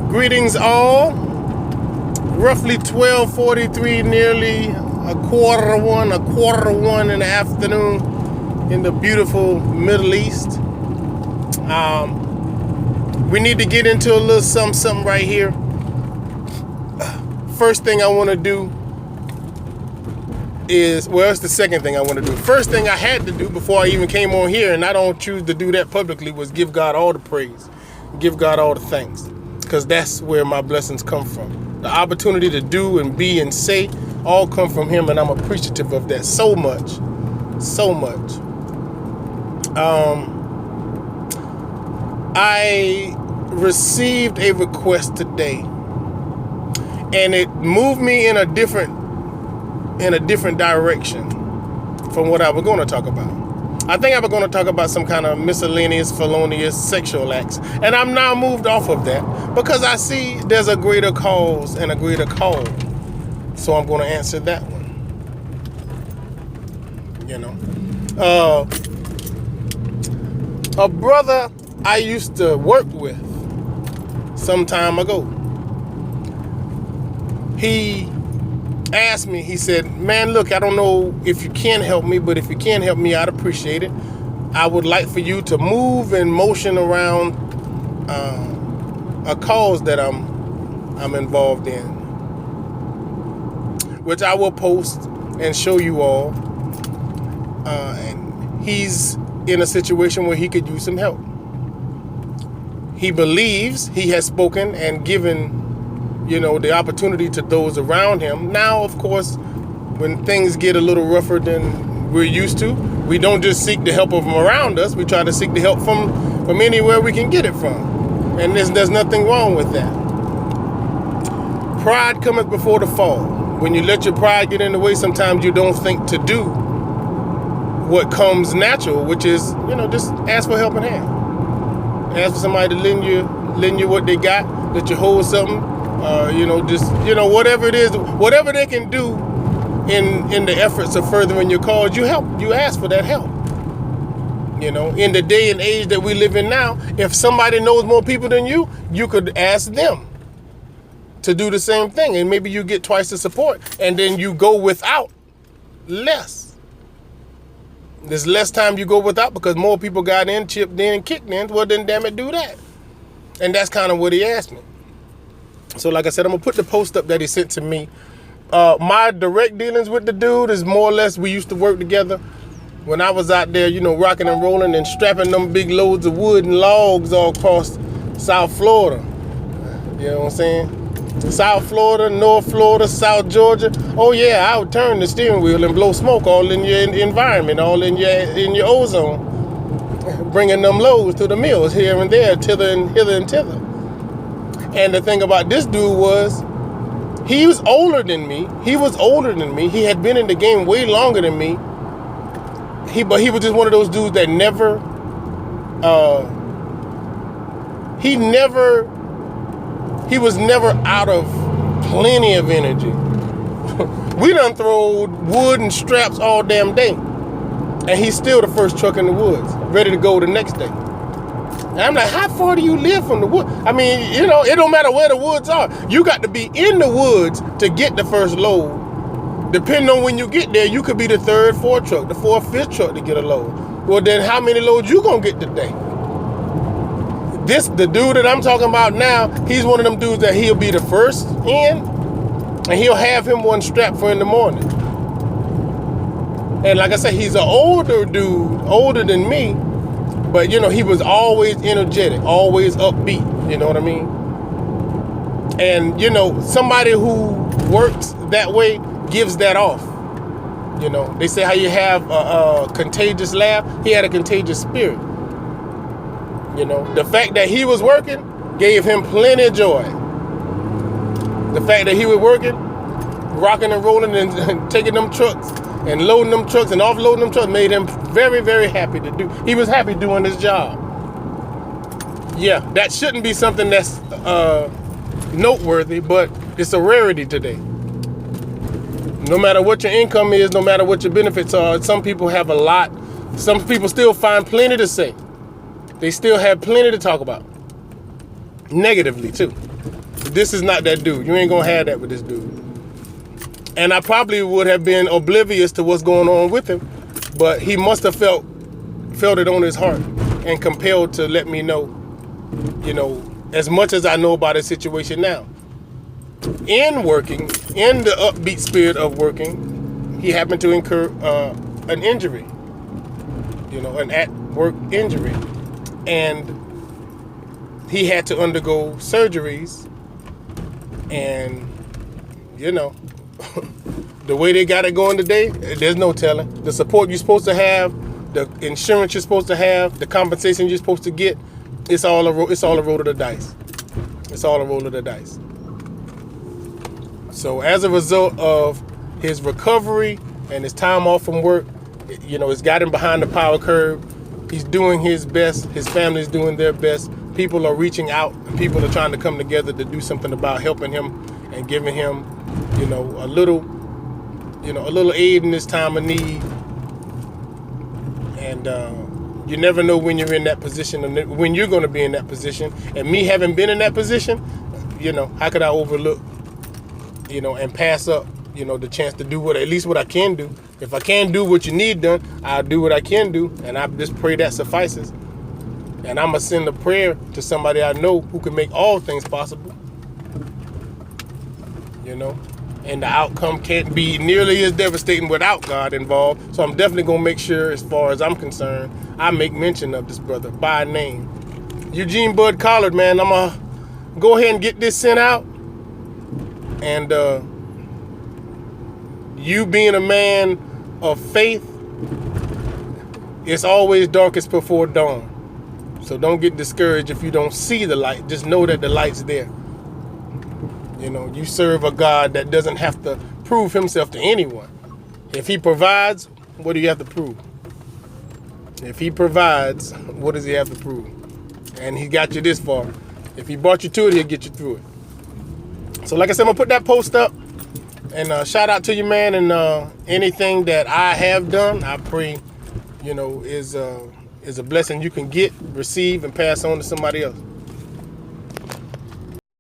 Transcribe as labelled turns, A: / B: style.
A: Greetings all. Roughly 12:43, nearly a quarter to one in the afternoon in the beautiful Middle East. We need to get into a little something right here. First thing I want to do is, well, it's the second thing I want to do. First thing I had to do before I even came on here, and I don't choose to do that publicly, was give God all the praise, give God all the thanks, because that's where my blessings come from. The opportunity to do and be and say all come from Him, and I'm appreciative of that so much, so much. I received a request today, and it moved me in a different direction from what I was going to talk about. I think I was going to talk about some kind of miscellaneous, felonious sexual acts. And I'm now moved off of that because I see there's a greater cause and a greater call. So I'm going to answer that one. You know, a brother I used to work with some time ago, he asked me, he said, man, look, I don't know if you can help me, but if you can help me, I'd appreciate it. I would like for you to move and motion around a cause that I'm involved in, which I will post and show you all. And he's in a situation where he could use some help. He believes he has spoken and given, you know, the opportunity to those around him. Now, of course, when things get a little rougher than we're used to, we don't just seek the help of them around us. We try to seek the help from anywhere we can get it from. And there's nothing wrong with that. Pride cometh before the fall. When you let your pride get in the way, sometimes you don't think to do what comes natural, which is, you know, just ask for a helping hand. Ask for somebody to lend you what they got, let you hold something. You know, just, you know, whatever it is, whatever they can do in the efforts of furthering your cause, you ask for that help. You know, in the day and age that we live in now, if somebody knows more people than you, you could ask them to do the same thing, and maybe you get twice the support, and then you go without less. There's less time you go without because more people got in, chipped in, kicked in. Well, then damn it, do that. And that's kind of what he asked me. So like I said, I'm going to put the post up that he sent to me. My direct dealings with the dude is more or less, we used to work together when I was out there, you know, rocking and rolling and strapping them big loads of wood and logs all across South Florida. You know what I'm saying? South Florida, North Florida, South Georgia. Oh yeah, I would turn the steering wheel and blow smoke all in your environment, all in your ozone, bringing them loads to the mills here and there, hither and thither. And the thing about this dude was, he was older than me. He He had been in the game way longer than me. But he was just one of those dudes that he was never out of plenty of energy. We done throw wood and straps all damn day. And he's still the first truck in the woods, ready to go the next day. And I'm like, how far do you live from the wood? I mean, you know, it don't matter where the woods are. You got to be in the woods to get the first load. Depending on when you get there, you could be the third, fourth truck, the fourth, fifth truck to get a load. Well, then how many loads you gonna get today? The dude that I'm talking about now, he's one of them dudes that he'll be the first in, and he'll have him one strapped for in the morning. And like I said, he's an older dude, older than me, but you know, he was always energetic, always upbeat, you know what I mean? And you know, somebody who works that way gives that off. You know, they say how you have a contagious laugh, he had a contagious spirit. You know, the fact that he was working gave him plenty of joy. The fact that he was working, rocking and rolling and taking them trucks and loading them trucks and offloading them trucks made him very, very happy to do. He was happy doing his job. Yeah, that shouldn't be something that's noteworthy, but it's a rarity today. No matter what your income is, no matter what your benefits are, some people have a lot. Some people still find plenty to say. They still have plenty to talk about. Negatively, too. This is not that dude. You ain't gonna have that with this dude. And I probably would have been oblivious to what's going on with him, but he must have felt it on his heart and compelled to let me know, as much as I know about his situation now. In working, in the upbeat spirit of working, he happened to incur an injury, an at-work injury. And he had to undergo surgeries. And, the way they got it going today, there's no telling. The support you're supposed to have, the insurance you're supposed to have, the compensation you're supposed to get, it's all a roll of the dice. It's all a roll of the dice. So as a result of his recovery and his time off from work, it's got him behind the power curve. He's doing his best. His family's doing their best. People are reaching out, and people are trying to come together to do something about helping him and giving him, a little aid in this time of need. And you never know when you're in that position, and when you're going to be in that position. And me having been in that position, how could I overlook, and pass up, the chance to do at least what I can do. If I can't do what you need done, I'll do what I can do, and I just pray that suffices. And I'm going to send a prayer to somebody I know who can make all things possible. And the outcome can't be nearly as devastating without God involved. So I'm definitely going to make sure, as far as I'm concerned, I make mention of this brother by name. Eugene Bud Collard, man, I'm going to go ahead and get this sent out. And you being a man of faith, it's always darkest before dawn. So don't get discouraged if you don't see the light. Just know that the light's there. You serve a God that doesn't have to prove himself to anyone. If he provides, what do you have to prove? If he provides, what does he have to prove? And he got you this far. If he brought you to it, he'll get you through it. So like I said, I'm going to put that post up. And shout out to you, man. And anything that I have done, I pray, is a blessing you can get, receive, and pass on to somebody else.